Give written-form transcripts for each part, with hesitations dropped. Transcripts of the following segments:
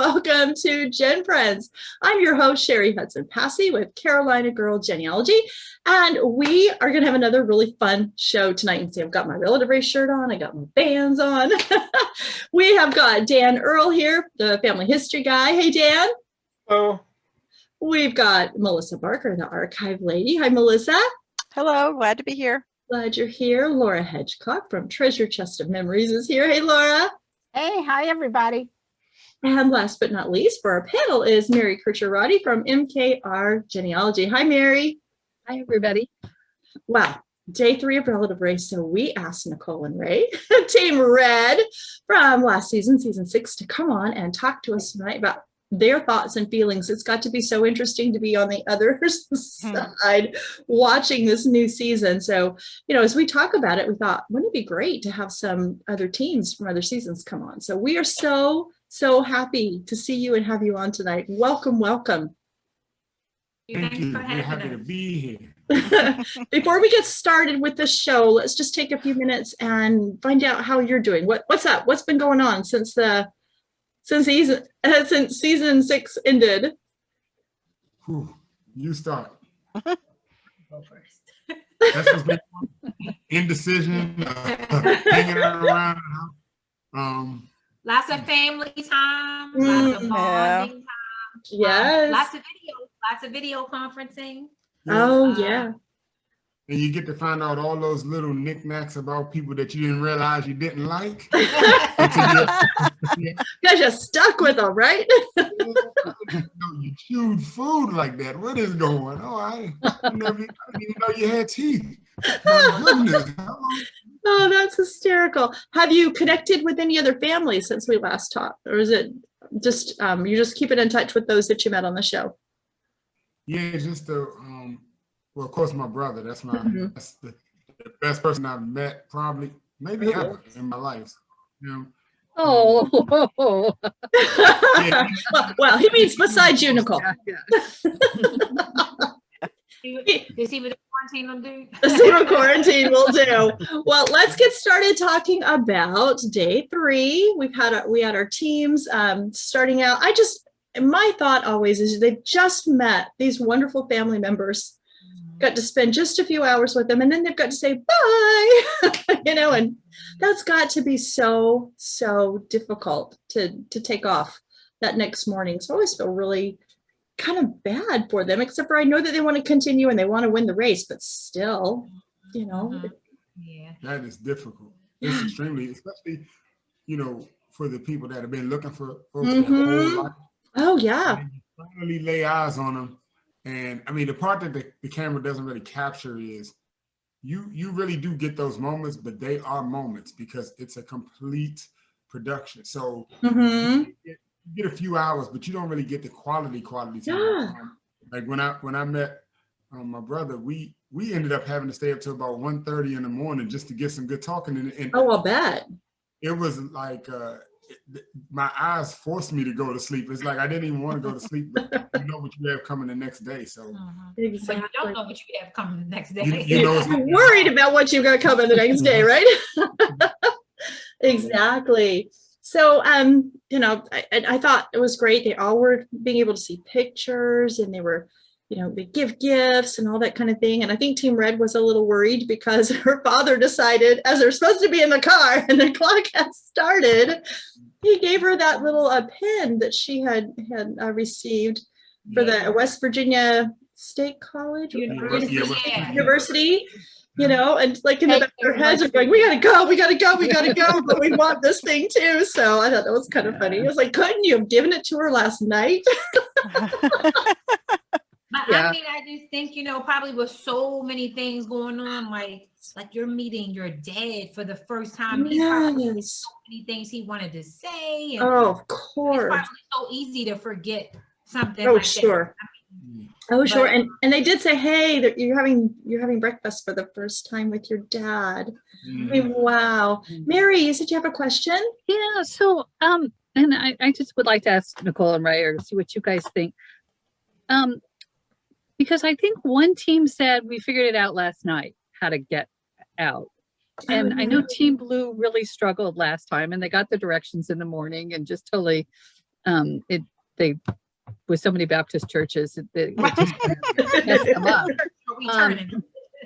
welcome to GenFriends. I'm your host, Cheri Hudson Passey with Carolina Girl Genealogy, and we are going to have another really fun show tonight. You can see I've got my Relataive Race shirt on, I got my bands on. We have got Dan Earl here, the family history guy. Hey, Dan. Hello. We've got Melissa Barker, the archive lady. Hi, Melissa. Hello, glad to be here. Glad you're here. Laura Hedgecock from Treasure Chest of Memories is here. Hey, Laura. Hey, hi, everybody. And last but not least, for our panel is Mary Kircher Roddy from MKR Genealogy. Hi, Mary. Hi, everybody. Wow, day 3 of Relataive Race. So we asked Nicole and Ray, Team Red from last season, season 6, to come on and talk to us tonight about their thoughts and feelings. It's got to be so interesting to be on the other side watching this new season. So, you know, as we talk about it, we thought, wouldn't it be great to have some other teams from other seasons come on? So we are so happy to see you and have you on tonight. Welcome, welcome. Thank you. We're happy to be here. Before we get started with the show, let's just take a few minutes and find out how you're doing. What's up? What's been going on since season 6 ended? You start. Go first. That's what's been going on. Indecision, hanging around. Lots of family time, lots of bonding time. Yes. Lots of video conferencing. Oh, yeah. And you get to find out all those little knickknacks about people that you didn't realize you didn't like. Because you're stuck with them, right? You chewed food like that. What is going on? I didn't even know you had teeth. My goodness. Oh, that's hysterical. Have you connected with any other families since we last talked? Or is it just, you just keeping in touch with those that you met on the show? Yeah, just well, of course, my brother. That's that's the best person I've met, probably, maybe ever in my life. You know? Oh. Yeah. Well, he means besides you, Nicole. Does he with the quarantine will do? Zero quarantine will do. Well, let's get started talking about day 3. We had our teams starting out. My thought always is they've just met these wonderful family members. Got to spend just a few hours with them, and then they've got to say bye, you know, and that's got to be so difficult to take off that next morning. So I always feel really kind of bad for them, except for I know that they want to continue and they want to win the race, but still, you know. Yeah, that is difficult. It's extremely, especially, you know, for the people that have been looking for folks their whole life. Oh, yeah. And you finally lay eyes on them. And I mean, the part that the camera doesn't really capture is you really do get those moments, but they are moments because it's a complete production. So you get a few hours, but you don't really get the quality time. Yeah. Like when I met my brother, we ended up having to stay up till about 1:30 in the morning just to get some good talking. And Oh, I'll bet. it was like my eyes forced me to go to sleep. It's like I didn't even want to go to sleep, but you know what you have coming the next day. So but you don't know what you have coming the next day. You know, You're worried about what you're going to come in the next day, right? Exactly. So, you know, I thought it was great. They all were being able to see pictures, and they were, you know, they give gifts and all that kind of thing. And I think Team Red was a little worried because her father decided, as they're supposed to be in the car and the clock had started, he gave her that little pin that she had received for the West Virginia State College University, you know, and like in the back of their heads are going, we gotta go, but we want this thing too. So I thought that was kind of funny. I was like, couldn't you have given it to her last night? I mean, I just think, you know, probably with so many things going on, like you're meeting your dad for the first time. He's probably so many things he wanted to say. And of course. It's probably so easy to forget something. Oh, sure. Sure. And they did say, hey, you're having breakfast for the first time with your dad. I mean, wow. Mary, you said you have a question? Yeah. So, and I just would like to ask Nicole and Ray or see what you guys think. Because I think one team said we figured it out last night how to get out. And I know Team Blue really struggled last time, and they got the directions in the morning and just totally they with so many Baptist churches, it just messed them up.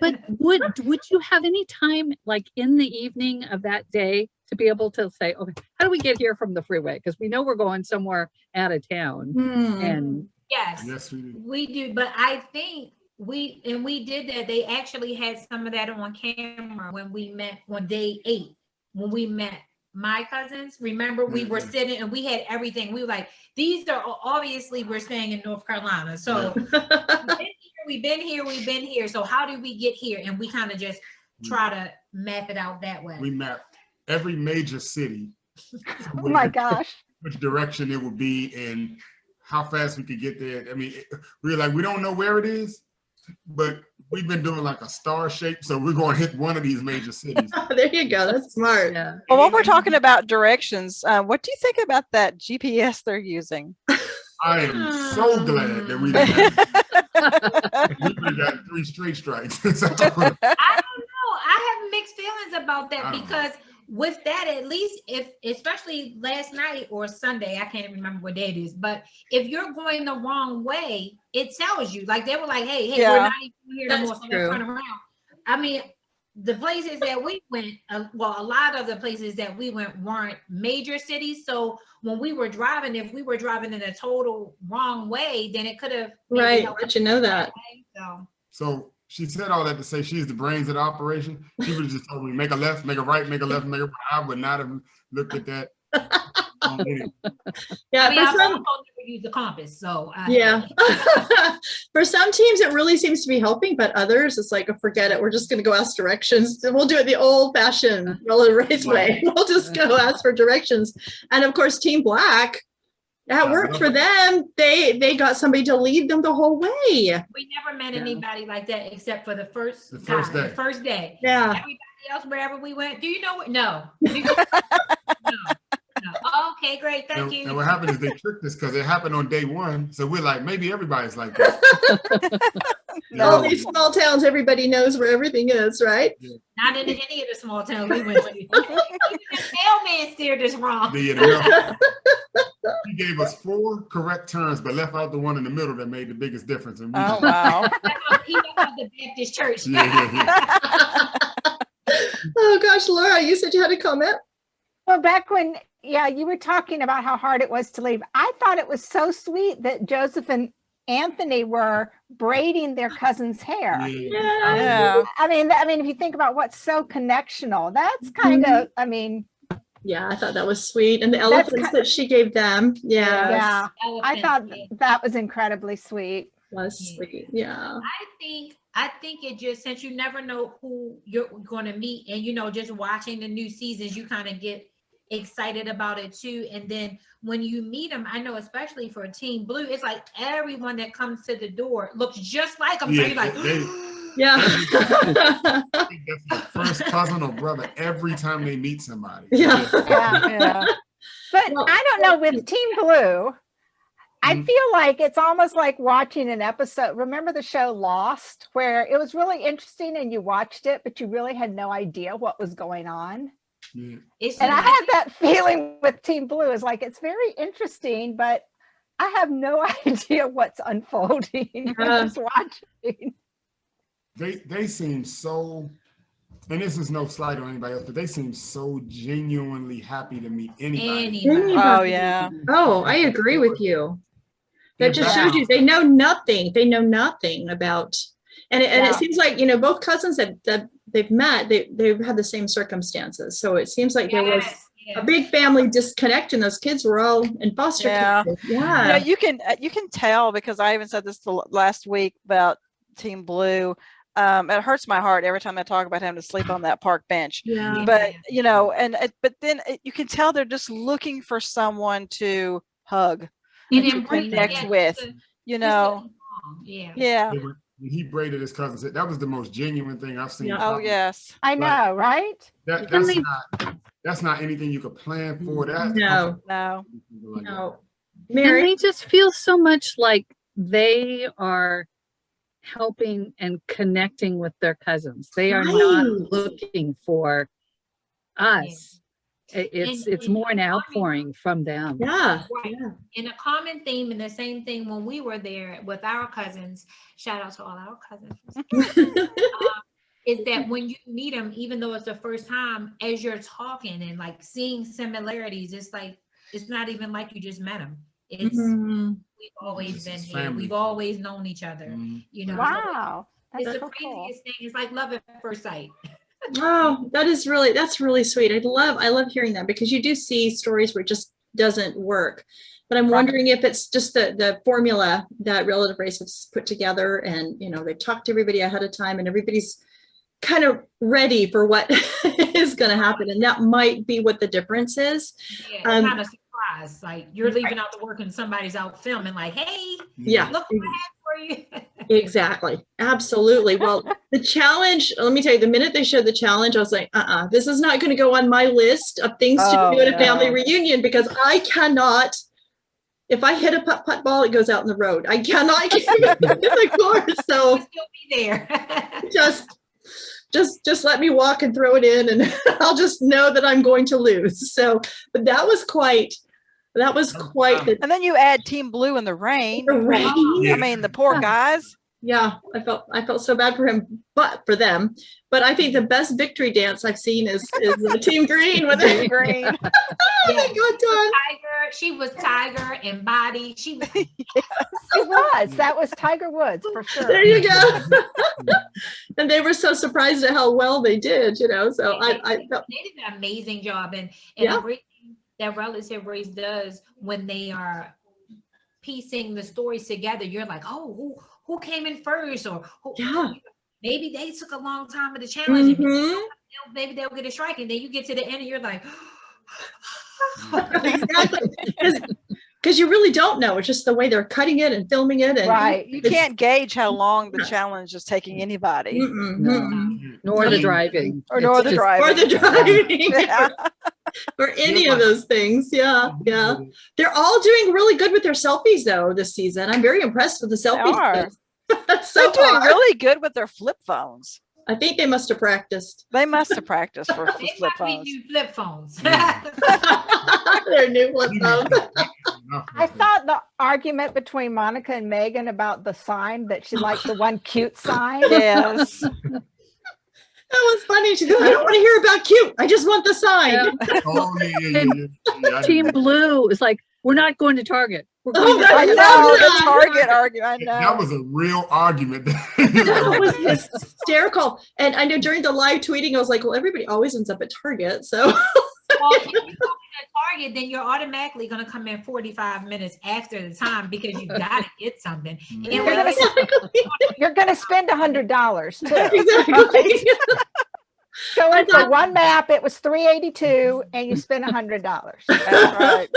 But would you have any time, like in the evening of that day, to be able to say, okay, how do we get here from the freeway? Because we know we're going somewhere out of town. And yes, we do. But I think we did that. They actually had some of that on camera when we met on day 8, when we met my cousins. Remember, we were sitting and we had everything. We were like, these are obviously, we're staying in North Carolina. So we've been here. So how did we get here? And we kind of just try to map it out that way. We mapped every major city. Oh my gosh. Which direction it would be and how fast we could get there. I mean, we were like, we don't know where it is, but we've been doing like a star shape. So we're going to hit one of these major cities. There you go. That's smart. Well, while we're talking about directions, what do you think about that GPS they're using? I am so glad that we didn't have, we got 3 straight strikes. I don't know. I have mixed feelings about that because with that, at least especially last night or Sunday, I can't remember what day it is, but if you're going the wrong way, it tells you. Like they were like, hey, we're not even here anymore, so let's turn around. I mean, the places that we went, a lot of the places that we went weren't major cities. So when we were driving, if we were driving in a total wrong way, then it could have. Right, but you know that. So she said all that to say she's the brains of the operation. She would have just told me, make a left, make a right, make a left, make a right. I would not have looked at that. Yeah, I mean, I never use the compass, so for some teams it really seems to be helping, but others it's like, oh, forget it, we're just going to go ask directions. We'll do it the old-fashioned Relataive Race way. We'll just go ask for directions. And of course, Team Black, that worked for them. They got somebody to lead them the whole way. We never met anybody like that except for the first day. Yeah. Everybody else, wherever we went, do you know what? No. No. Okay, great. Thank you. And what happened is they tricked us because it happened on day 1. So we're like, maybe everybody's like that. All these small towns, everybody knows where everything is, right? Yeah. Not in any of the small towns we went to. Even the mailman steered us wrong. He gave us 4 correct turns, but left out the one in the middle that made the biggest difference. And Oh, wow. He went to the Baptist church. Oh gosh, Laura, you said you had a comment? Well, back when, you were talking about how hard it was to leave. I thought it was so sweet that Joseph and Anthony were braiding their cousin's hair. Yeah. I mean, if you think about what's so connectional, that's kind of, I mean. Yeah, I thought that was sweet. And the elephants that she gave them. Yeah. I thought that was incredibly sweet. Was sweet. Yeah. I think it just, since you never know who you're going to meet, and just watching the new seasons, you kind of get excited about it too. And then when you meet them, I know especially for Team Blue, it's like everyone that comes to the door looks just like them. So you're like, that's the first cousin or brother every time they meet somebody. Yeah. But I don't know, with Team Blue, I feel like it's almost like watching an episode. Remember the show Lost, where it was really interesting and you watched it, but you really had no idea what was going on. Yeah. And I had that feeling with Team Blue. Is like, it's very interesting, but I have no idea what's unfolding. I'm just watching. They seem so, and this is no slight on anybody else, but they seem so genuinely happy to meet anybody. Oh, yeah. Oh, I agree with you. That just shows you they know nothing. They know nothing about, and it seems like, both cousins that they've met, they've had the same circumstances. So it seems like there was a big family disconnect, and those kids were all in foster care. Yeah. You can tell, because I even said this last week about Team Blue. It hurts my heart every time I talk about having to sleep on that park bench. Yeah. But but then you can tell they're just looking for someone to hug and to connect with. Yeah. When he braided his cousin, that was the most genuine thing I've seen. Oh, yes. I know, right? That's not anything you could plan for. No. Mary, and they just feel so much like they are helping and connecting with their cousins. They are not looking for us It's more an outpouring from them. Yeah. Right. Yeah. And a common theme, and the same thing when we were there with our cousins, shout out to all our cousins, is that when you meet them, even though it's the first time, as you're talking and like seeing similarities, it's like, it's not even like you just met them. It's, Mhm. we've always been It's here. family. We've always known each other, Mhm. you know. Wow. It's That's the so cool. craziest thing. It's like love at first sight. Oh, that's really sweet. I love hearing that, because you do see stories where it just doesn't work. But I'm Right. wondering if it's just the formula that Relative Race has put together, and they've talked to everybody ahead of time, and everybody's kind of ready for what is going to happen, and that might be what the difference is. Yeah, it's not a surprise. Like you're leaving out to work and somebody's out filming, like, hey, Yeah. look what I have for you. Exactly. Absolutely. Well, the challenge, let me tell you, the minute they showed the challenge, I was like, this is not going to go on my list of things to Oh, do at a family no. reunion, because I cannot, if I hit a putt ball, it goes out in the road. I cannot keep it in the course. So We'll still be there. just let me walk and throw it in, and I'll just know that I'm going to lose. So, but that was quite the And then you add Team Blue in the rain. rain. I mean, the poor guys. Yeah, I felt so bad for him, but for them. But I think the best victory dance I've seen is Team Green with Team it. Green. Yeah. Good time. She was Tiger embodied. She was It was. That was Tiger Woods for sure. There you go. And they were so surprised at how well they did, So I felt, they did an amazing job, and Yeah. the great thing that Relative Race does when they are piecing the stories together, you're like, oh, who came in first, or yeah. maybe they took a long time with the challenge, and Mhm. maybe they'll get a strike, and then you get to the end and you're like, Exactly. Because you really don't know. It's just the way they're cutting it and filming it, and Right. You can't gauge how long the challenge is taking anybody. Mm-mm, No. mm-mm. Nor the driving. Or nor the It's just- driving. Or the driving. Yeah. Or any of those things. Yeah. Yeah. They're all doing really good with their selfies though this season. I'm very impressed with the selfies. are. So They're doing far. really good with their flip phones. I think they must have practiced. They must have practiced for they flip might be phones. new flip phones. Their new flip phones. I thought the argument between Monica and Megan about the sign, that she liked the one cute sign. Yes. That was funny. She goes, I don't want to hear about cute. I just want the sign. Yeah. Oh, yeah. Team Blue is like, we're not going to Target. We're Oh, going to that- I I know love the that. Target argument. I know. That was a real argument. That was hysterical. And I know during the live tweeting, I was like, well, everybody always ends up at Target. So Well, if you go to Target, then you're automatically going to come in 45 minutes after the time, because you got to get something. And You're when gonna, they- you're gonna spend $100 too. exactly. Go in for one map, it was $382, and you spend $100. That's right.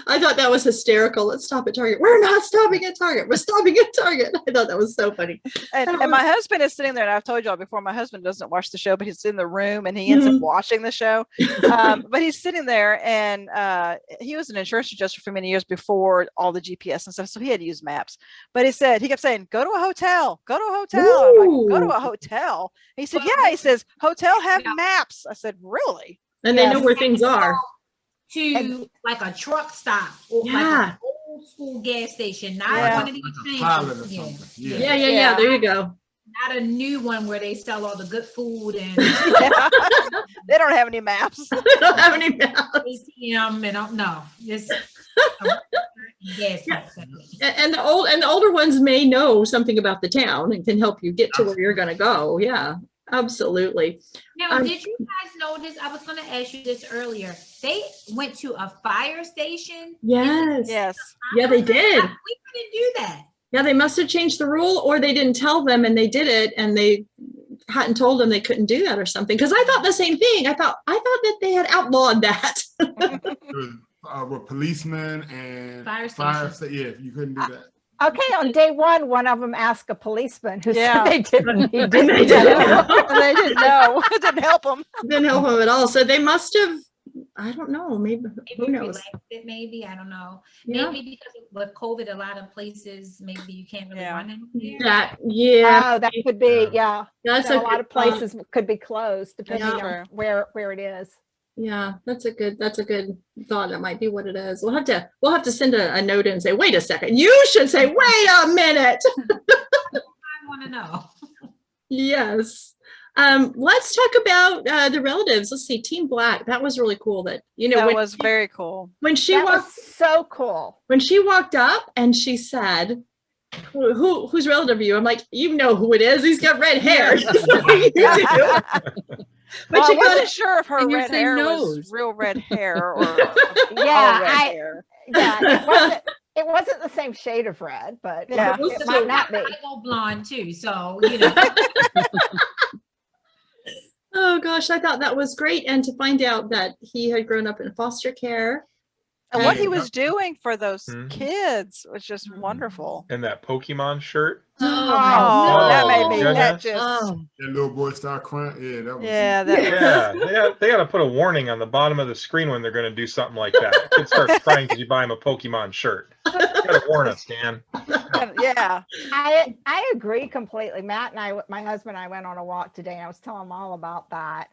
I thought that was hysterical. Let's stop at Target. We're not stopping at Target. We're stopping at Target. I thought that was so funny. And my husband is sitting there, and I've told y'all before, my husband doesn't watch the show, but he's in the room and he ends up watching the show. But he's sitting there, and he was an insurance adjuster for many years before all the GPS and stuff, so he had to use maps. But he kept saying, go to a hotel, go to a hotel. I'm like, go to a hotel? And he said, yeah. He says, hotel have maps. I said, really? And they know where things are. to like a truck stop or like Yeah. an old school gas station, not Yeah. one of these Like a pilot or things. Yeah. something. Yeah. Yeah. There you go. Not a new one where they sell all the good food and They don't have any maps. They don't have any maps. ATM and no, just gas pumps. And the older ones may know something about the town and can help you get to where you're going to go. Yeah, absolutely. Now, did you guys notice? I was going to ask you this earlier. They went to a fire station. Yes. Yes. Yeah, they did. We couldn't do that. Yeah, they must have changed the rule, or they didn't tell them and they did it, and they hadn't told them they couldn't do that or something. Because I thought the same thing. I thought that they had outlawed that. With policemen and Fire yeah, you couldn't do that. Okay, on day one of them asked a policeman who Yeah. said they didn't. He And they didn't. didn't. And they didn't know. It didn't help them. Didn't help them at all. So they must have. I don't know. Maybe who Maybe knows? relaxed it, maybe. I don't know. Yeah. Maybe because with COVID, a lot of places, maybe you can't really Yeah. run anywhere. Oh, that could be, yeah. That's So a lot good of thought. places could be closed depending That's on where it is. Yeah, that's a good thought. That might be what it is. We'll have to send a note and say, wait a second, you should say, wait a minute. I want to know. Yes. Let's talk about the relatives. Let's see, Team Black. That was really cool. That That was very cool. When she That was walked, so cool. when she walked up and she said, whose relative are you? I'm like, you know who it is. He's got red hair. Just like you do. But Well, she I wasn't goes, sure if her And you're red saying hair nose. was real red hair or Yeah, all red hair. Yeah, it wasn't the same shade of red, but Yeah. it might not be. I go blonde too, so you know. oh gosh, I thought that was great. And to find out that he had grown up in foster care. And what he Yeah. was doing for those Mhm. kids was just wonderful. And that Pokemon shirt. Oh, that made me, no. that just, Oh, That little boy started crying. Yeah, that was. yeah, that was, Yeah, they got to put a warning on the bottom of the screen when they're going to do something like that. Kid starts crying because you buy him a Pokemon shirt. You got to warn us, Dan. yeah. I agree completely. Matt and I, my husband and I went on a walk today and I was telling him all about that.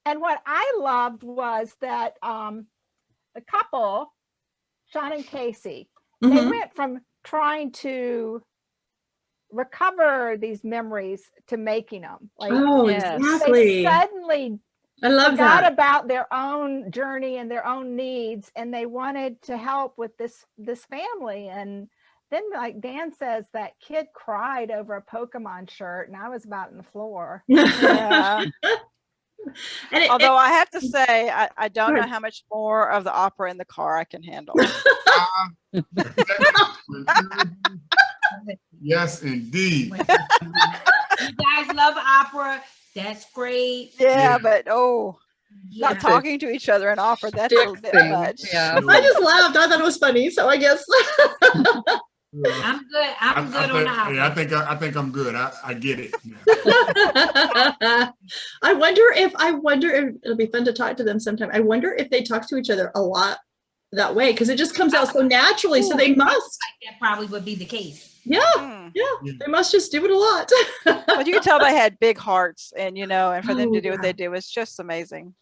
And what I loved was that the couple, Sean and Casey, they Mhm. went from trying to recover these memories to making them. Like Oh, Yes. exactly. they suddenly I love forgot that. about their own journey and their own needs, and they wanted to help with this family. And then, like Dan says, that kid cried over a Pokemon shirt, and I was about on the floor. Yeah. And it, Although I have to say, I don't know Right. how much more of the opera in the car I can handle. Yes, indeed. You guys love opera. That's great. Yeah, Yeah. but Yeah. not talking to each other in opera, that's a stick bit thing. much. Yeah. I just laughed. I thought it was funny. So I guess. I'm good. I'm good on the opera. Yeah, I think I'm good. I get it. Yeah. I wonder if it'll be fun to talk to them sometime. I wonder if they talk to each other a lot that way because it just comes out so naturally. So they must. That probably would be the case. Yeah, Hmm. yeah. They must just do it a lot. But you can tell they had big hearts, and and for them Oh, to do what yeah. they do is just amazing.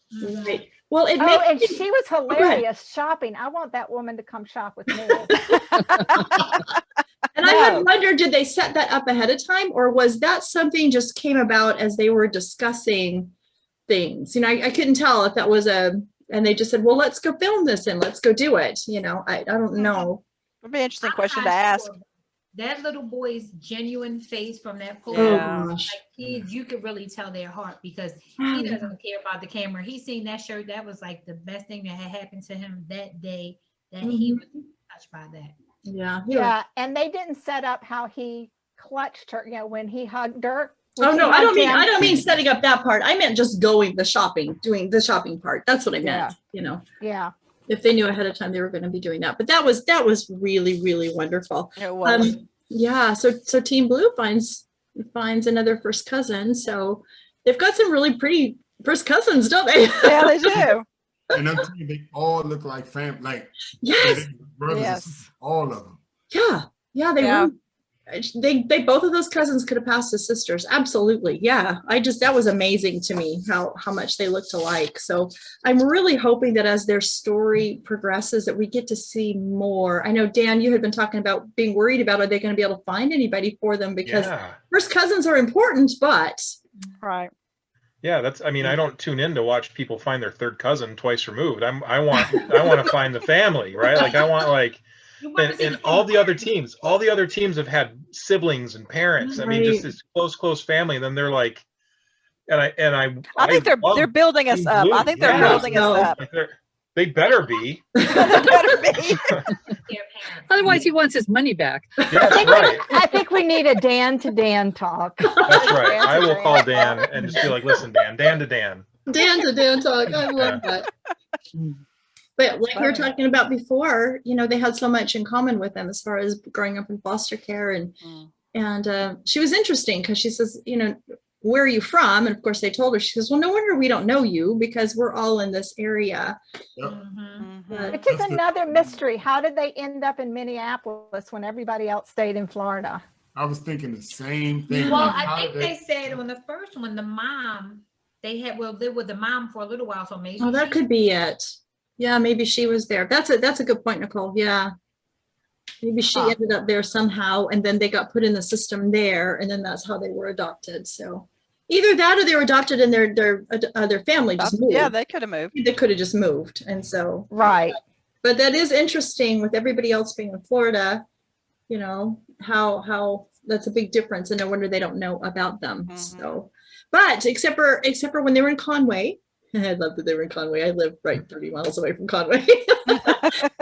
Right. Well, it Oh, makes and me- she was ahead. hilarious shopping. I want that woman to come shop with me. And I had No. wondered, did they set that up ahead of time, or was that something just came about as they were discussing things? I couldn't tell if that was and they just said, well, let's go film this and let's go do it. I don't know. It'd be an interesting I'm question to not ask. sure. That little boy's genuine face from that photo, Yeah. Oh gosh. like kids, you could really tell their heart because Oh, he yeah. doesn't care about the camera. He seen that shirt. That was like the best thing that had happened to him that day. That he was touched by that. Yeah. Yeah, and they didn't set up how he clutched her, when he hugged her. when Oh she no, I hugged him. don't mean setting up that part. I meant just doing the shopping part. That's what I meant. Yeah. If they knew ahead of time they were going to be doing that. But that was really, really wonderful. It was. Yeah. So Team Blue finds another first cousin. So they've got some really pretty first cousins, don't they? Yeah, they do. And I'm telling you, they all look like family, like Yes. brothers, and Yes. sisters, all of them. Yeah. Yeah. They Yeah. were. They both of those cousins could have passed as sisters. Absolutely. Yeah. That was amazing to me how much they looked alike. So I'm really hoping that as their story progresses that we get to see more. I know, Dan, you had been talking about being worried about, are they going to be able to find anybody for them? Because Yeah. first cousins are important, but Right. Yeah, I don't tune in to watch people find their third cousin twice removed. I want to find the family, right? Like I want You wanna see and the all the family. other teams have had siblings and parents. I mean, just Right. this close family. And then they're like, I I think love they're building us Team up. Blue. I think they're Yeah. building us No. up. like they better be. They better be. Their parents. otherwise he wants his money back. That's right. I think we need a Dan to Dan talk. That's right. Dan to I will Dan. call Dan and just be like, listen, Dan to Dan. Dan to Dan talk. I love that. But like we were talking about before, they had so much in common with them as far as growing up in foster care. And she was interesting because she says, where are you from? And of course they told her, she says, well, no wonder we don't know you because we're all in this area. Yep. Mhm. Mhm. Which is That's the- another mystery. How did they end up in Minneapolis when everybody else stayed in Florida? I was thinking the same thing. Well, like, how I think did they said on the first one, the mom they had lived with the mom for a little while, so maybe. Oh, that could be it. Yeah, maybe she was there. That's a good point, Nicole. Yeah. Maybe she ended up there somehow, and then they got put in the system there, and then that's how they were adopted. So either that or they were adopted and their family just moved. Yeah, they could have moved. They could have just moved. And so, Right. but that is interesting with everybody else being in Florida, you know, how that's a big difference. And no wonder they don't know about them. So, but except for when they were in Conway, I love that they were in Conway. I live right 30 miles away from Conway.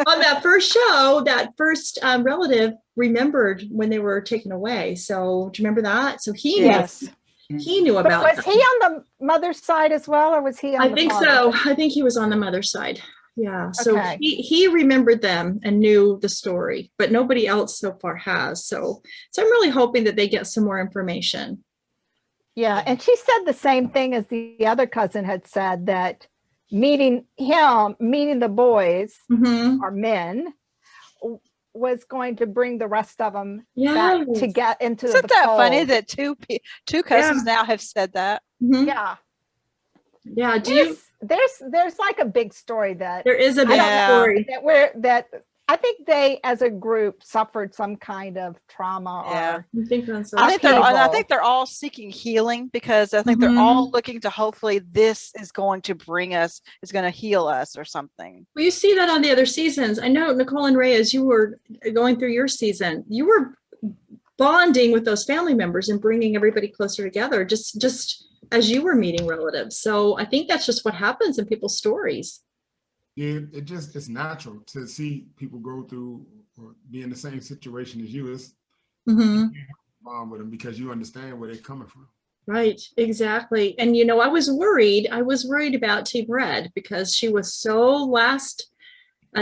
On that first show, that first relative remembered when they were taken away. So do you remember that? So he knew about. But was he on the mother's side as well, or was he on I the think father's? so. I think he was on the mother's side. Yeah. So Okay. he remembered them and knew the story, but nobody else so far has. So I'm really hoping that they get some more information. Yeah, and she said the same thing as the other cousin had said, that meeting the boys or men was going to bring the rest of them back to get into the fold. Isn't that funny that two cousins now have said that? Yeah. Yeah. There's like a big story that There is a big story that I think they as a group suffered some kind of trauma or I think that's I think they're all seeking healing, because I think they're all looking to, hopefully this is going to is going to heal us or something. Well, you see that on the other seasons. I know, Nicole and Ray, as you were going through your season, you were bonding with those family members and bringing everybody closer together, just as you were meeting relatives. So I think that's just what happens in people's stories. Yeah, it's natural to see people go through or be in the same situation as you. It's bond with them because you understand where they're coming from. Right, exactly. And you know, I was worried about Team Red, because she was so last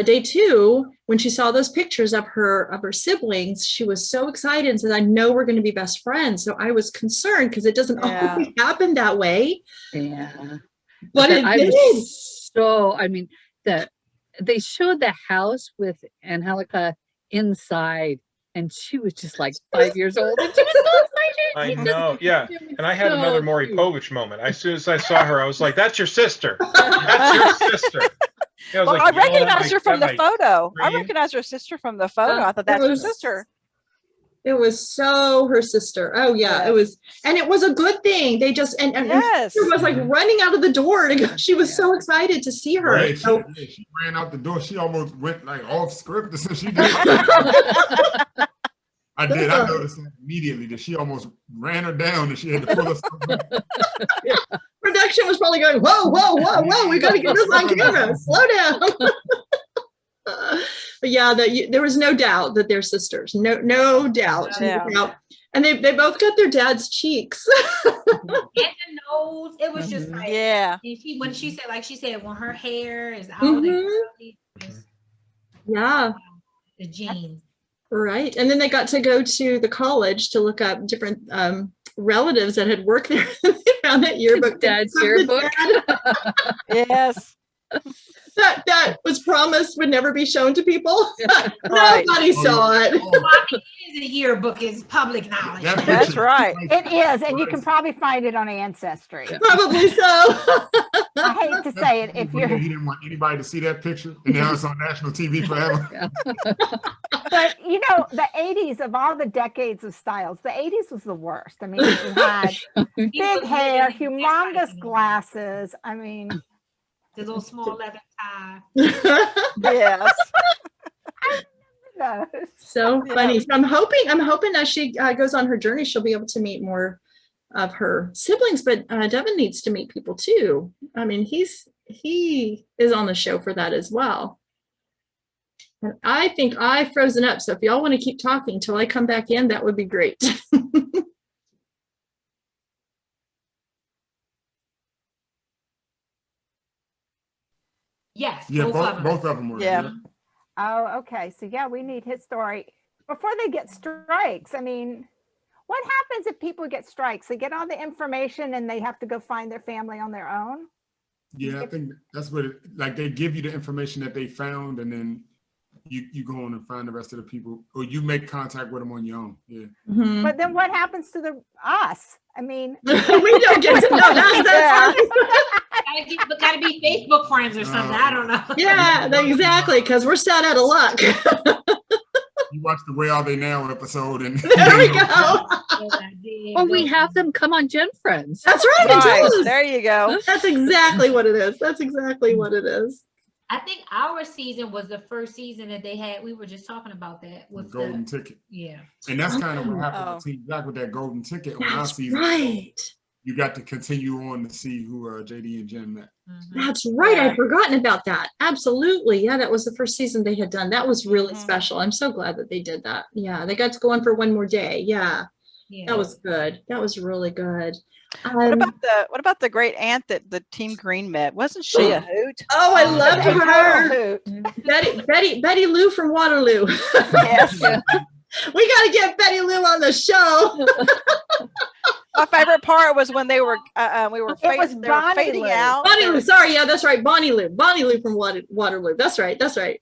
day 2, when she saw those pictures of her siblings, she was so excited and said, I know we're going to be best friends. So I was concerned, because it doesn't always happen that way. Yeah. But it did. So, I mean, they showed the house with Angelica inside, and she was just like 5 years old, and she was so excited. I know, yeah. And I had another Maury Povich moment. As soon as I saw her, I was like, "That's your sister. That's your sister." Yeah, I recognized her from the photo. I recognized her sister from the photo. I thought that's her sister. It was so her sister. Oh yeah, it was, and it was a good thing. They just and she was like running out of the door to go. She was so excited to see her. Right. So, she ran out the door. She almost went like off script. So she did. I noticed that immediately, that she almost ran her down and she had to pull us. Production was probably going, whoa, we got to get this on camera. Slow down. But yeah, there was no doubt that they're sisters. No doubt. Yeah. And they both got their dad's cheeks. And the nose. It was just like, and when she said when her hair is out and curly, the genes. Right. And then they got to go to the college to look up different relatives that had worked there. They found that yearbook. Dad's yearbook. Yes. That was promised would never be shown to people. Right. Nobody saw it. It is a yearbook, is public knowledge. That's right. it is, and you can probably find it on Ancestry. Probably so. I hate to say it, if you're. He didn't want anybody to see that picture, and now it's on national TV forever. But you know, the 80s, of all the decades of styles, the 80s was the worst. I mean, you had big hair, humongous glasses. I mean, the little small leather tie. Yes. So funny. So I'm hoping as she goes on her journey, she'll be able to meet more of her siblings, but Devin needs to meet people too. I mean, he is on the show for that as well. And I think I've frozen up. So if y'all want to keep talking till I come back in, that would be great. Yes. Yeah, both of them were. Yeah. oh, okay. So yeah, we need his story before they get strikes. I mean, what happens if people get strikes? They get all the information and they have to go find their family on their own? Yeah, I think that's what like they give you the information that they found, and then you go on and find the rest of the people, or you make contact with them on your own. Yeah. Mhm. But then what happens to us? I mean, We don't get to know. That's Gotta be Facebook friends or something. I don't know. yeah, exactly. Because we're sad out of luck. You watch the Where Are They Now episode, and There we go. Or we have them come on GenFriends. That's right. It Right, does. there you go. That's exactly what it is. That's exactly what it is. I think our season was the first season that they had. We were just talking about that with golden ticket. yeah. And that's kind of what happened Oh. with Team Black with that golden ticket on our That's season. right. You got to continue on to see who JD and Jen met. That's right. Yeah. I'd forgotten about that. Absolutely. Yeah, that was the first season they had done. That was really Mhm. special. I'm so glad that they did that. Yeah, they got to go on for one more day. Yeah, Yeah. that was good. That was really good. What about the great aunt that the Team Green met? Wasn't she a hoot? Oh, I loved a total her. hoot. Betty Lou from Waterloo. Yes. We got to get Betty Lou on the show. My favorite part was when they were we were, It was they were Bonnie fading Lou. out. Bonnie Lou. Sorry. Yeah, that's right. Bonnie Lou from Waterloo. That's right. That's right.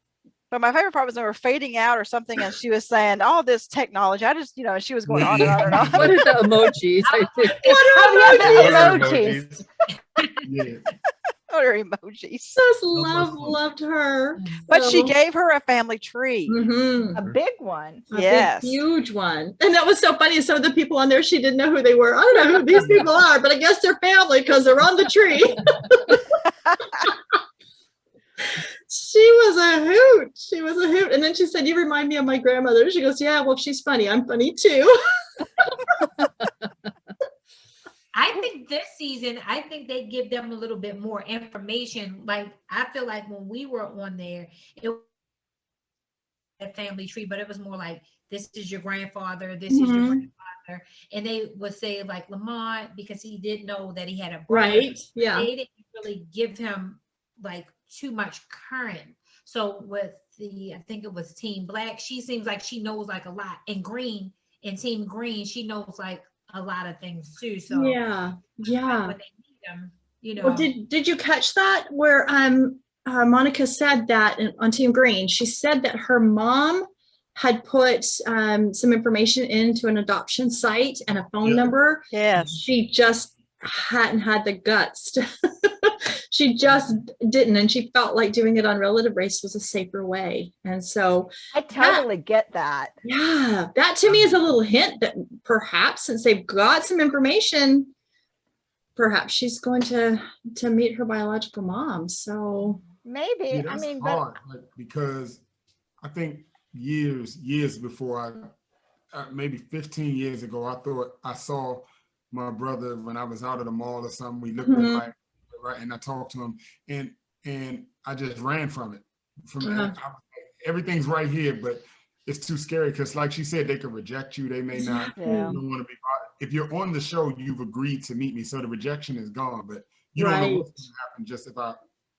But my favorite part was they were fading out or something, and she was saying, "All this technology, I just, and she was going on and on and on." What are the emojis? I think. What are emojis? Yeah. What are emojis? Just loved her. But she gave her a family tree. Mhm. A big one. A big, Yes. huge one. And that was so funny. So the people on there, she didn't know who they were. I don't know who these people are, but I guess they're family because they're on the tree. She was a hoot. She was a hoot. And then she said, "You remind me of my grandmother." She goes, "Yeah, well, if she's funny, I'm funny too." I think this season, I think they give them a little bit more information. Like, I feel like when we were on there, it was a family tree, but it was more like, this is your grandfather, this is your grandfather. And they would say like Lamont, because he didn't know that he had a brother. Right. Yeah. They didn't really give him like too much current. So with I think it was Team Black, she seems like she knows like a lot. And Team Green, she knows like a lot of things too. So Yeah. Yeah. when they meet them, Well, did you catch that where Monica said that on Team Green? She said that her mom had put some information into an adoption site and a phone number. Yes. She just hadn't had the guts. She just didn't, and she felt like doing it on Relative Race was a safer way. And so I totally get that. yeah, that to me is a little hint that perhaps since they've got some information, perhaps she's going to meet her biological mom. So Maybe. Yeah, I that's mean, but hard, because I think years before maybe 15 years ago, I thought I saw my brother when I was out at the mall or something. We looked at right, and I talked to him, and I just ran from it. Everything's right here, but it's too scary because, like she said, they could reject you. They may not. Yeah. You don't want to be bothered. If you're on the show, you've agreed to meet me, so the rejection is gone. But you don't know what's going to happen just if I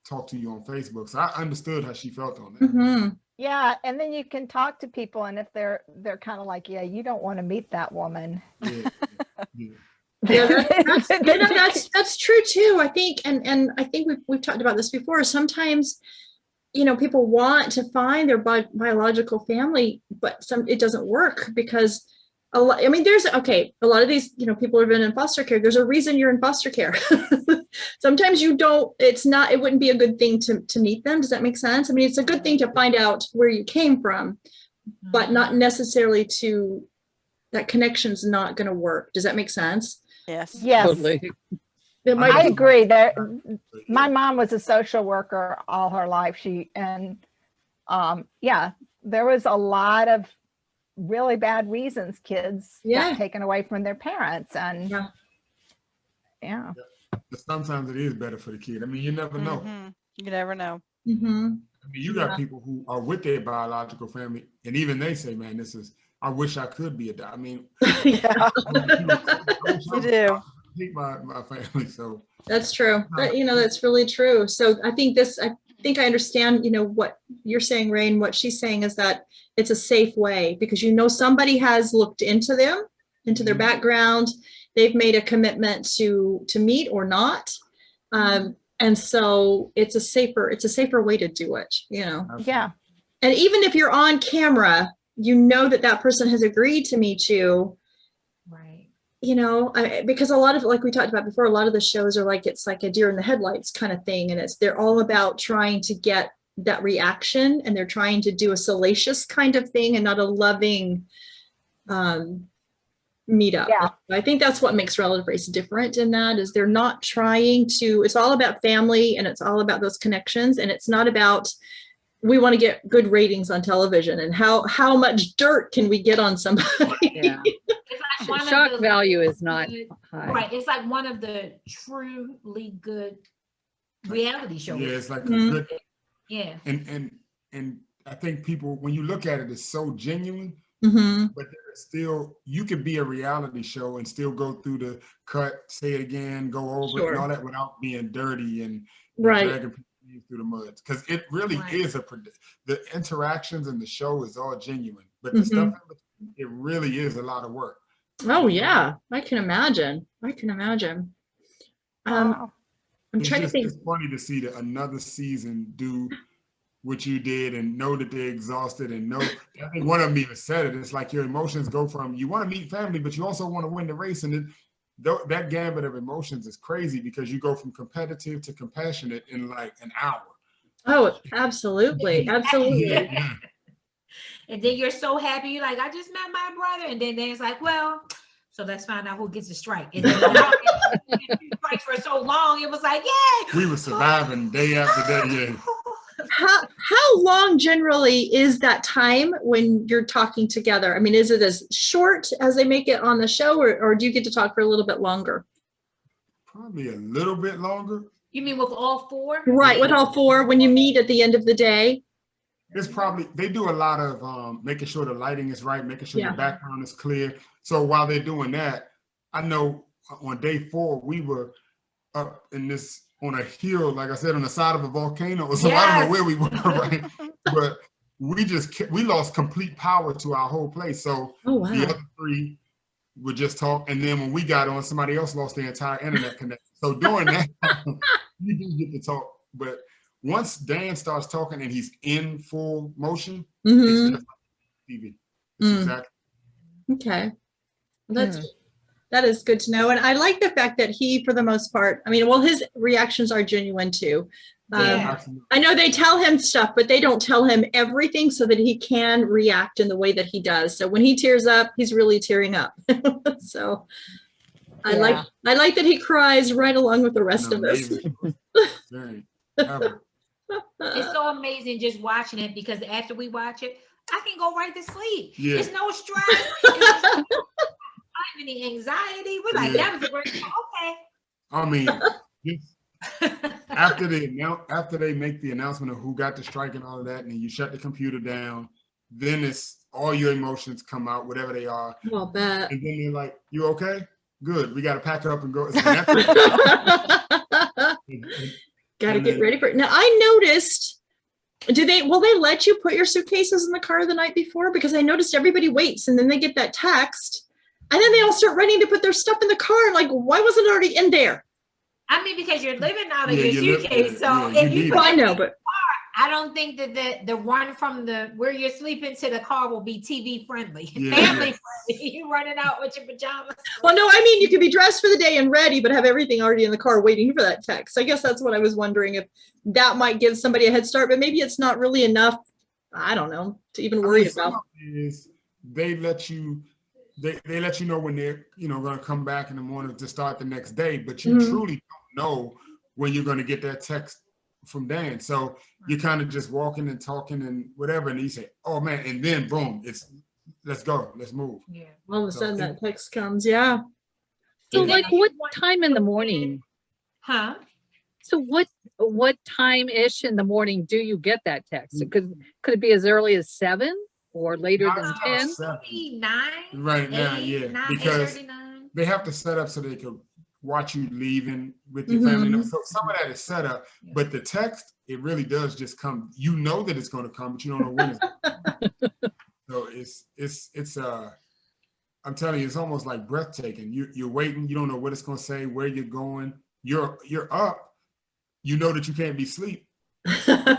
talk to you on Facebook. So I understood how she felt on that. yeah, and then you can talk to people, and if they're kind of like, yeah, you don't want to meet that woman. Yeah. yeah, that's true too. I think, and I think we've talked about this before. Sometimes, people want to find their biological family, but it doesn't work because there's a lot of these, people have been in foster care. There's a reason you're in foster care. Sometimes it wouldn't be a good thing to meet them. Does that make sense? I mean, it's a good thing to find out where you came from, but not necessarily that connection's not going to work. Does that make sense? Yes. Yes. Totally. I agree that my mom was a social worker all her life. There was a lot of really bad reasons kids got taken away from their parents. And But sometimes it is better for the kid. I mean, you never know. You never know. I mean, you got people who are with their biological family, and even they say, man, I wish I could be a dad. I mean, Yeah. You do. I hate my family, so. That's true. That's really true. So I think I understand, what you're saying, Ray, and what she's saying is that it's a safe way because somebody has looked into them, into their background. They've made a commitment to meet or not. And so it's a safer way to do it, yeah. And even if you're on camera, you know that that person has agreed to meet you. Right. You know, because a lot of, like we talked about before, a lot of the shows are like, it's like a deer in the headlights kind of thing. And they're all about trying to get that reaction, and they're trying to do a salacious kind of thing and not a loving meetup. Yeah. I think that's what makes Relative Race different in that, is they're not trying to, it's all about family and it's all about those connections. And it's not about, we want to get good ratings on television and how much dirt can we get on somebody. Yeah. It's like one of Shock the value is not good- high. right. It's like one of the truly good reality shows. Yeah, it's like a Mhm. good, Yeah. and I think people, when you look at it, it's so genuine, Mhm. but there's still, you could be a reality show and still go through the cut, say it again, go over it Sure. and all that without being dirty and Right. dragging people through the mud. Because it really Right. is the interactions in the show is all genuine, but the stuff in between, it really is a lot of work. Oh yeah, I can imagine. I can imagine. Wow. I'm It's trying to just, think. it's funny to see another season do what you did and know that they're exhausted and know, I think one of them even said it, it's like your emotions go from, you want to meet family, but you also want to win the race. And that gambit of emotions is crazy because you go from competitive to compassionate in like an hour. Oh, absolutely, absolutely. Yeah. And then you're so happy. You're like, I just met my brother. And then it's like, well, so let's find out who gets the strike. And then strike for so long, it was like, yay. We were surviving day after day. Yeah. How long generally is that time when you're talking together? I mean, is it as short as they make it on the show, or do you get to talk for a little bit longer? Probably a little bit longer. You mean with all four? Right, with all four, when you meet at the end of the day? It's probably, they do a lot of making sure the lighting is right, making sure Yeah. the background is clear. So while they're doing that, I know on day 4, we were up in this, on a hill, like I said, on the side of a volcano. So I don't know where we were, right? But we lost complete power to our whole place. So Oh, wow. the other 3 would just talk. And then when we got on, somebody else lost their entire internet connection. So during that, you do get to talk. But once Dan starts talking and he's in full motion, Mhm. it's just like TV. It's Mm. exactly. Okay. Well, that is good to know. And I like the fact that he, for the most part, I mean, well, his reactions are genuine too. Yeah. Absolutely. I know they tell him stuff, but they don't tell him everything so that he can react in the way that he does. So when he tears up, he's really tearing up. So I like that he cries right along with the rest of us. Very ever. It's so amazing just watching it, because after we watch it, I can go right to sleep. Yeah. There's no stress. I have any anxiety. We're like, Yeah. that was a great show. Okay. I mean, after they make the announcement of who got the strike and all of that, and you shut the computer down, then it's all your emotions come out, whatever they are. Well, bet. And then they're like, you okay? Good. We got to pack up and go. Got to get ready for it. Now, I noticed, will they let you put your suitcases in the car the night before? Because I noticed everybody waits and then they get that text and then they all start running to put their stuff in the car. Like, why wasn't it already in there? I mean, because you're living out of Yeah, your you live- suitcase. So yeah, if you you need put I it know, in the but car, I don't think that the run from where you're sleeping to the car will be TV friendly, Yeah, family yeah. friendly. You running out with your pajamas. well, no, I mean, you could be dressed for the day and ready, but have everything already in the car waiting for that text. I guess that's what I was wondering, if that might give somebody a head start, but maybe it's not really enough. I don't know, to even worry Some about. of it is they let you know when they're going to come back in the morning to start the next day, but you Mhm. truly don't know when you're going to get that text from Dan. So you're kind of just walking and talking and whatever, and he say, "Oh man," and then boom, it's let's go, let's move. Yeah. All of a So sudden it- that text comes, yeah. So And then like you what want- time in the morning? Huh? So what time-ish in the morning do you get that text? Could it be as early as 7 or later than 10? Maybe 9. Right now, 8, yeah, 9, because 8:39. they have to set up so they can watch you leaving with your Mhm. family. So some of that is set up, but the text, it really does just come. You know that it's going to come, but you don't know when it's going to come. So it's I'm telling you, it's almost like breathtaking. You're waiting, you don't know what it's going to say, where you're going. You're up. You know that you can't be asleep. Other than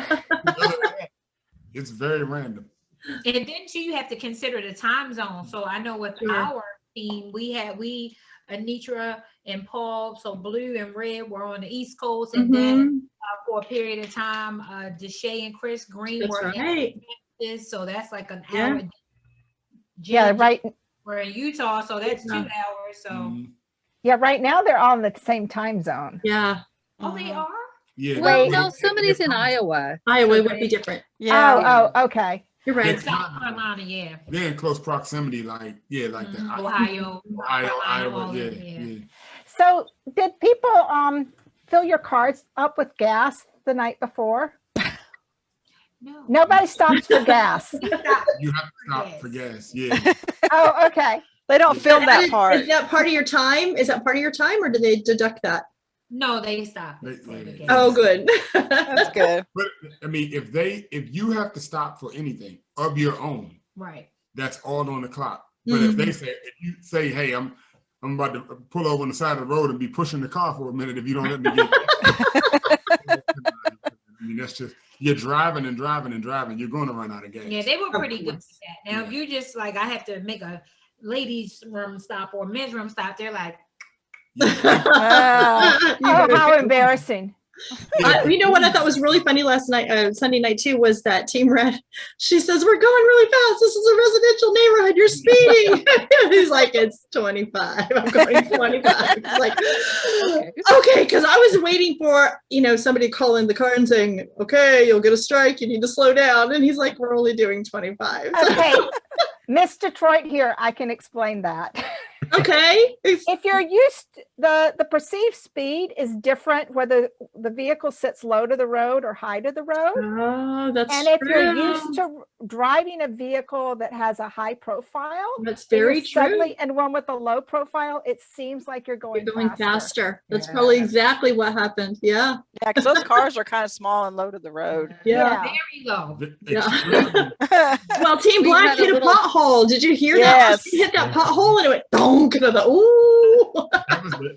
that, It's very random. And then too, you have to consider the time zone. So I know with our team, we Anitra and Paul, so blue and red were on the East Coast, and then for a period of time, Deshay and Chris Green were in Texas, so that's like an hour. Yeah, right. We're in Utah, so that's 2 hours. So yeah, right now they're all in the same time zone. Yeah. Oh, they are? Yeah. Well, no, somebody's in Iowa. Iowa would be different. Yeah. Oh, okay. You're right. South Carolina, yeah. They're in close proximity, like that. Ohio, Iowa, yeah. So did people fill your cars up with gas the night before? No. Nobody stops for gas. You have to stop for gas, yeah. Oh, okay. They don't film that part. Is that part of your time? Is that part of your time, or do they deduct that? No, they stop. Oh, good. That's good. But I mean, if you have to stop for anything of your own, right, that's all on the clock. But if you say, hey, I'm about to pull over on the side of the road and be pushing the car for a minute if you don't let me get I mean, that's just, you're driving and driving and driving. You're going to run out of gas. Yeah, they were pretty good at that. Now, if you just like, I have to make a ladies' room stop or men's room stop, they're like, oh, how embarrassing. You know what I thought was really funny last night, Sunday night too, was that Team Red, she says, we're going really fast. This is a residential neighborhood. You're speeding. He's like, it's 25. I'm going 25. He's like, okay. Because I was waiting for, somebody to call in the car and saying, okay, you'll get a strike. You need to slow down. And he's like, we're only doing 25. Okay. Miss Detroit here, I can explain that. Okay. If you're used, the perceived speed is different whether the vehicle sits low to the road or high to the road. Oh, that's and if you're used to driving a vehicle that has a high profile, that's very true. And one with a low profile, it seems like you're going faster. That's probably exactly what happened. Yeah. Yeah, because those cars are kind of small and low to the road. Yeah. Very low. Yeah. Well, Team Black hit a pothole. Did you hear that? He hit that pothole and it went donk. Ooh.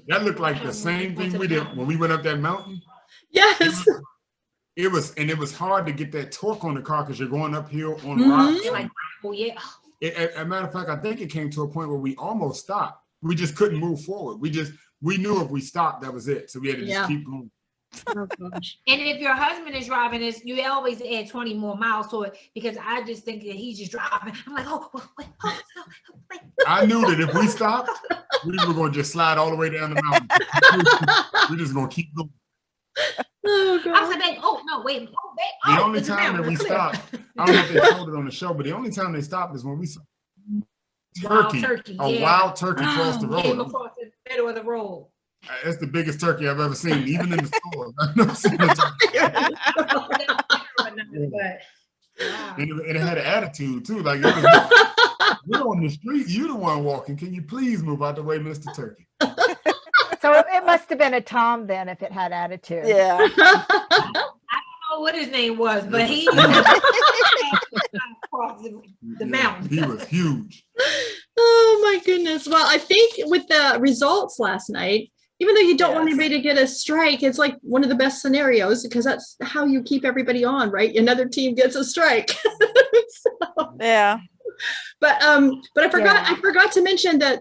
That looked like the same thing we did when we went up that mountain. Yes. It was hard to get that torque on the car because you're going uphill on rocks. Like, oh yeah. As a matter of fact, I think it came to a point where we almost stopped. We just couldn't move forward. We knew if we stopped, that was it. So we had to just keep going. Oh, gosh. And if your husband is driving this, you always add 20 more miles to it because I just think that he's just driving. I'm like, wait. I knew that if we stopped, we were going to just slide all the way down the mountain. We're just going to keep going. Oh, God. I was like, wait. The only time that we stopped, I don't know if they told it on the show, but the only time they stopped is when we saw a wild turkey cross the road. Came across the middle of the road. That's the biggest turkey I've ever seen, even in the store. I've never seen a turkey. And it had an attitude too. Like, we're on the street, you're the one walking. Can you please move out the way, Mr. Turkey? So it must have been a Tom then if it had attitude. Yeah. I don't know what his name was, but he across the mountain. He was huge. Oh my goodness. Well, I think with the results last night, even though you don't want anybody to get a strike, it's like one of the best scenarios because that's how you keep everybody on, right? Another team gets a strike. Yeah. But I forgot to mention that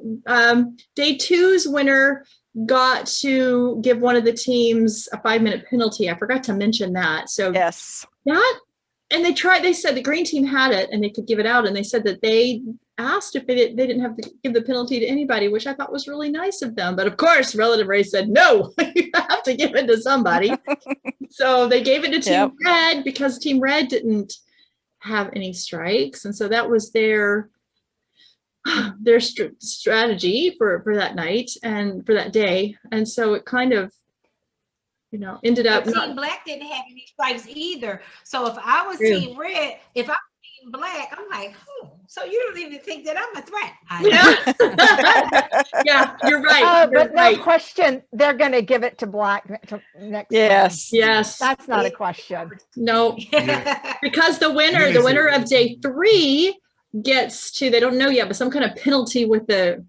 day 2's winner got to give one of the teams a 5-minute penalty. I forgot to mention that. So and they said the green team had it and they could give it out. And they said that they asked if they didn't have to give the penalty to anybody, which I thought was really nice of them. But of course, Relative Race said, no, you have to give it to somebody. So they gave it to Team Red because Team Red didn't have any strikes. And so that was their strategy for that night and for that day. And so it kind of, ended up. Team Black didn't have any strikes either. So if I was Team Red, if I was Team Black, I'm like, so you don't even think that I'm a threat. Yeah, you're right. But no question, they're going to give it to Black next time. Yes. That's not a question. No, because the winner of day 3 gets to, they don't know yet, but some kind of penalty with the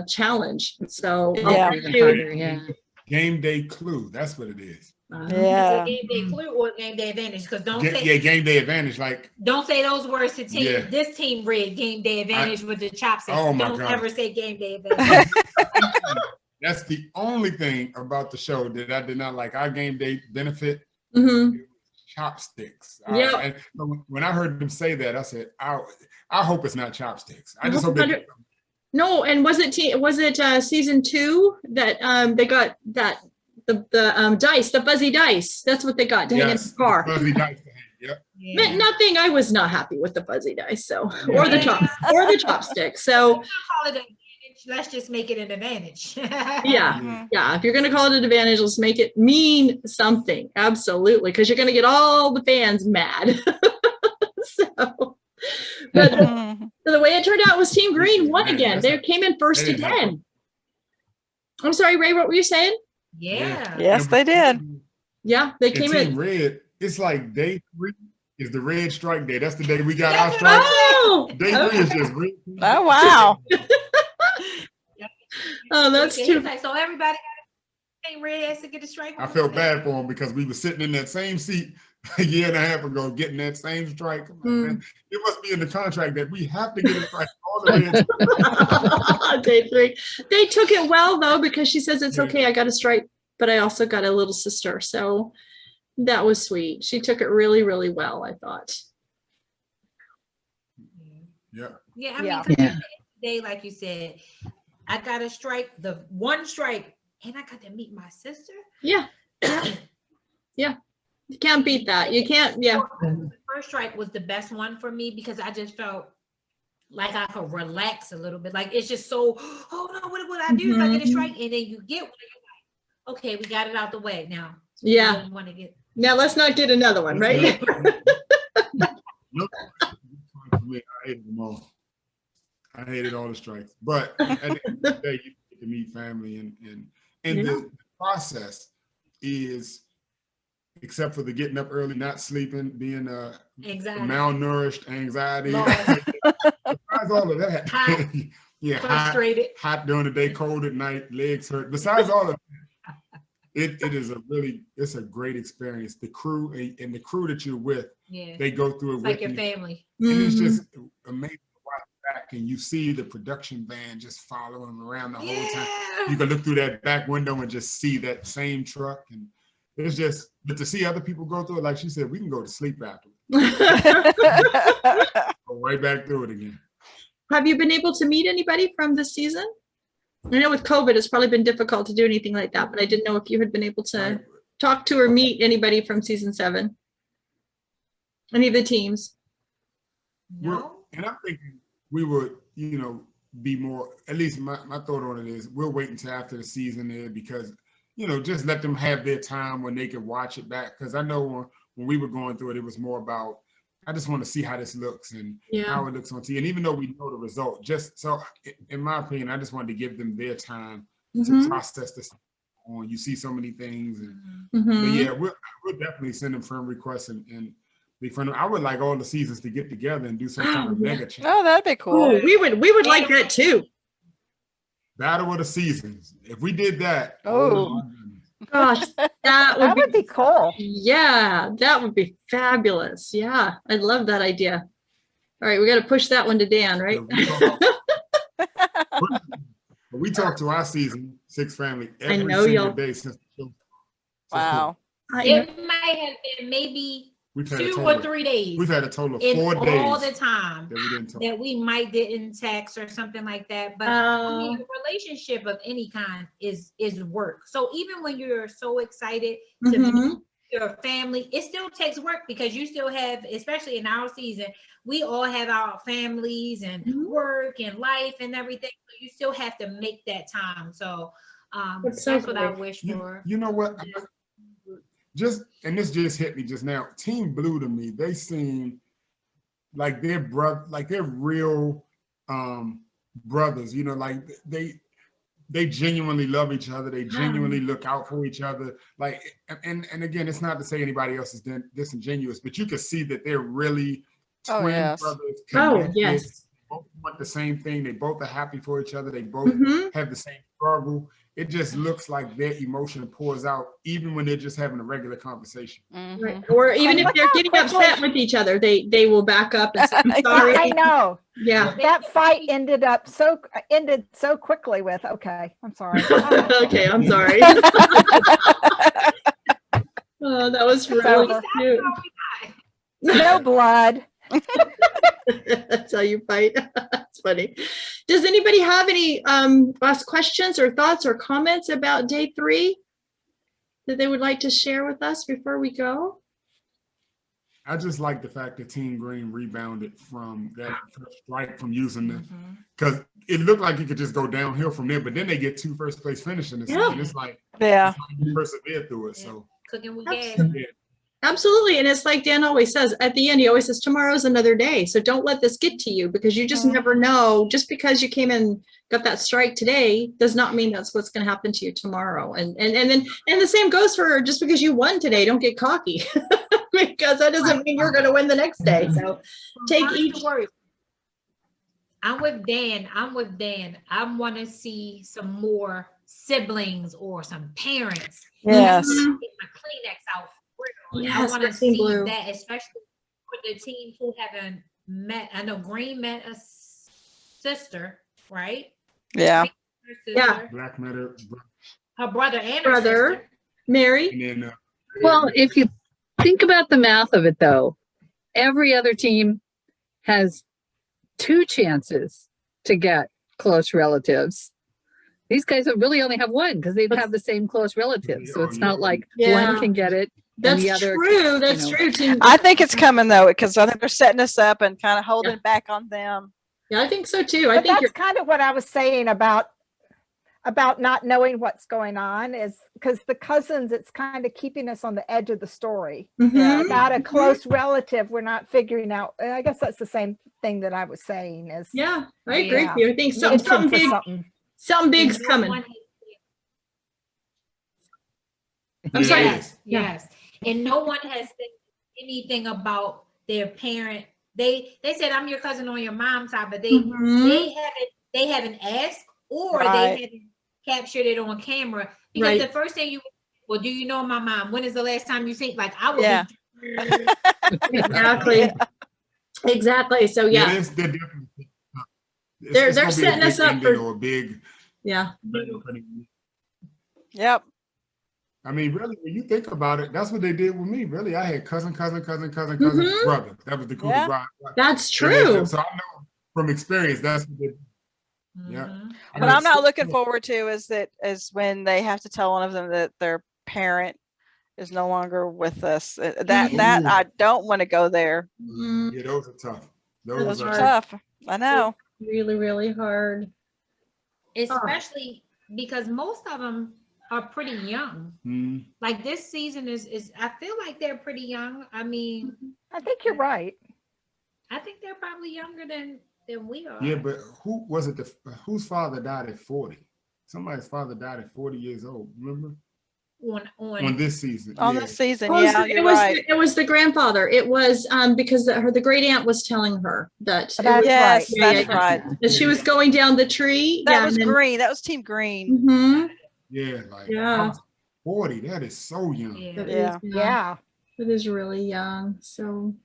challenge. So Even harder, Game day clue. That's what it is. Yeah. Game day clue or game day advantage, because don't say game day advantage. Like, don't say those words to team. Yeah. This team read game day advantage with the chopsticks. Oh my Don't God. ever say game day advantage. That's the only thing about the show that I did not like. Our game day benefit, Mhm. chopsticks. Yeah. And when I heard them say that, I said, I hope it's not chopsticks. I just hope it. No, and was it season 2 that they got that the dice, the fuzzy dice? That's what they got to hang in the car. Fuzzy dice to hang. Yep. Yeah. Meant nothing. I was not happy with the fuzzy dice, so or the chopsticks. So Call it an advantage. Let's just make it an advantage. yeah. If you're gonna call it an advantage, let's make it mean something. Absolutely, because you're gonna get all the fans mad. So, but the way it turned out was Team Green won again. They came in first again. I'm sorry, Ray. What were you saying? Yeah. Yes, they did. Yeah, they came in. Team Red. It's like day 3 is the red strike day. That's the day we got our strike. Oh, Day 3 is just red. Oh, wow. oh, that's Okay, too. like, so everybody got Red has to get a strike. I felt bad for him because we were sitting in that same seat a year and a half ago, getting that same strike. I'm like, man, it must be in the contract that we have to get a strike all the way. Day 3. They took it well though, because she says it's okay. I got a strike, but I also got a little sister. So that was sweet. She took it really, really well, I thought. Yeah. Yeah, I mean, Yeah. 'cause at the end of the day, like you said, I got a strike, the one strike, and I got to meet my sister. Yeah. Yeah. You can't beat that. You can't. Yeah. The first strike was the best one for me because I just felt like I could relax a little bit. Like it's just so, oh no, what would I do if I get a strike? And then you get one, you're like, okay, we got it out the way now. Yeah. Want to get. Now let's not get another one, right? Nope. I hated them all. I hated all the strikes. But at the end of the day, you get to meet family and the process is, except for the getting up early, not sleeping, being Exactly. malnourished, anxiety, Lord. besides all of that. Hot, Yeah, frustrated. hot during the day, cold at night, legs hurt. Besides all of that, it's a great experience. The crew and the crew that you're with, Yeah. they go through it It's with like your you. family. And it's just amazing to watch back and you see the production van just following them around the whole time. You can look through that back window and just see that same truck. And it's just, but to see other people go through it, like she said, we can go to sleep after. Go right back through it again. Have you been able to meet anybody from this season? I know with COVID, it's probably been difficult to do anything like that, but I didn't know if you had been able to talk to or meet anybody from season 7. Any of the teams? No. And I'm thinking we would, be more, at least my thought on it is we'll wait until after the season there because, just let them have their time when they can watch it back. Because I know when we were going through it, it was more about, I just want to see how this looks and how it looks on TV. And even though we know the result, just so in my opinion, I just wanted to give them their time to process this on. You see so many things. And but yeah, we'll definitely send them friend requests and be friend. I would like all the seasons to get together and do some kind of mega chat. Oh, that'd be cool. Oh, we would like that too. Battle of the Seasons. If we did that, Oh. Gosh, that would be cool. Yeah, that would be fabulous. Yeah, I love that idea. All right, we got to push that one to Dan, right? We talk to our season 6 family every know single y'all- day since the show. Wow. It might have been maybe We've had 2 or 3 days. We've had a total of in 4 days all the time that we didn't talk. that we might didn't text or something like that. But I mean, a relationship of any kind is work. So even when you're so excited to meet your family, it still takes work because you still have, especially in our season, we all have our families and work and life and everything. So you still have to make that time. So that's what I wish for. You know what? And this just hit me just now. Team Blue to me, they seem like they're real brothers. Like they genuinely love each other. They genuinely look out for each other. Like, and again, it's not to say anybody else is disingenuous, but you can see that they're really twin brothers. Oh, connected. yes. both want the same thing. They both are happy for each other. They both have the same struggle. It just looks like their emotion pours out even when they're just having a regular conversation. Right. Or even if they're getting upset with each other, they will back up and say, I'm sorry. I know. Yeah. That fight ended so quickly with, okay, I'm sorry. Okay, I'm sorry. Oh, that was really cute. No blood. That's how you fight. That's funny. Does anybody have any last questions or thoughts or comments about day 3 that they would like to share with us before we go? I just like the fact that Team Green rebounded from that first strike from using the, because it looked like it could just go downhill from there, but then they get 2 first place finishes. And it's like, you persevere through it. So Cooking with gas. Absolutely. And it's like Dan always says at the end, he always says, tomorrow's another day. So don't let this get to you, because you just never know. Just because you came in, got that strike today does not mean that's what's going to happen to you tomorrow. And the same goes for just because you won today, don't get cocky because that doesn't mean you're going to win the next day. So take each. I'm with Dan. I want to see some more siblings or some parents. Yes. Get my Kleenex out. Yes, I want to for Team see Blue. that, especially for the team who haven't met. I know Green met a sister, right? Yeah. Yeah. Black Matter, Her brother and her Brother, sister. Mary. and then Well, if you think about the math of it, though, every other team has 2 chances to get close relatives. These guys really only have 1 because they have the same close relatives. So it's not like one can get it. And That's the other, true. That's true. Team. I think it's coming though, because I think they're setting us up and kind of holding back on them. Yeah, I think so too. I But think that's kind of what I was saying about not knowing what's going on, is because the cousins, it's kind of keeping us on the edge of the story. About a close relative, we're not figuring out. I guess that's the same thing that I was saying is. Yeah, I agree with you. I think itching something for big, something big's And no coming. one I'm sorry. Yes. And no one has said anything about their parent. They said, I'm your cousin on your mom's side, but they haven't asked, or they haven't captured it on camera. Because the first thing well, do you know my mom? When is the last time you seen? Like, I would Exactly. Exactly. So they're setting us up for a big. Yep. I mean, really, when you think about it, that's what they did with me. Really, I had cousin, brother. That was the Cougar bride. That's true. So I know from experience that's what they did. Yeah. What I'm not looking forward to is when they have to tell one of them that their parent is no longer with us. That I don't want to go there. Yeah, those are tough. Those are tough. I know. Really, really hard. Especially because most of them are pretty young. Like this season is I feel like they're pretty young. I mean, I think you're right. I think they're probably younger than we are. Yeah, but who was it? Whose father died at 40? Somebody's father died at 40 years old. Remember? On this season. On this season, it was the grandfather. It was because the great aunt was telling her that. That's right. That she was going down the tree. That was Green. That was Team Green. Yeah, 40. That is so young. Yeah. It is really young. So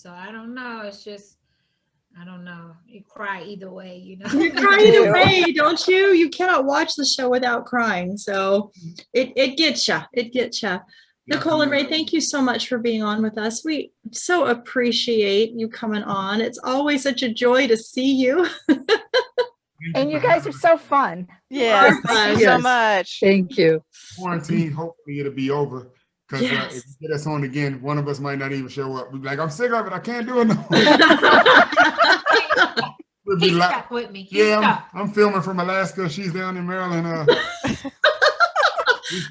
I don't know. It's just, I don't know. You cry either way, you know. You cry either way, don't you? You cannot watch the show without crying. So it gets you. It gets you. Nicole and Ray, thank you so much for being on with us. We so appreciate you coming on. It's always such a joy to see you. And you guys are so fun. Yeah, thank you so much. Thank you. Quarantine, hopefully it'll be over. Because if you get us on again, one of us might not even show up. We'll be like, I'm sick of it. I can't do it no more. We'll be like, with me. I'm filming from Alaska. She's down in Maryland.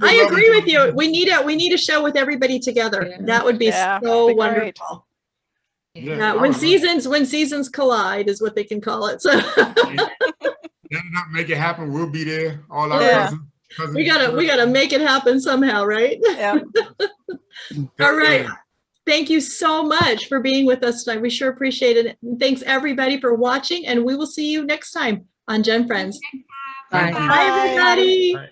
I agree with you. We need a show with everybody together. Yeah. That would be so wonderful. Yeah, when seasons collide is what they can call it. So make it happen. We'll be there. All our cousins. We gotta make it happen somehow, right? Yeah. All right. thank you so much for being with us tonight. We sure appreciate it. And thanks everybody for watching, and we will see you next time on GenFriends. Bye. Bye, everybody. Bye.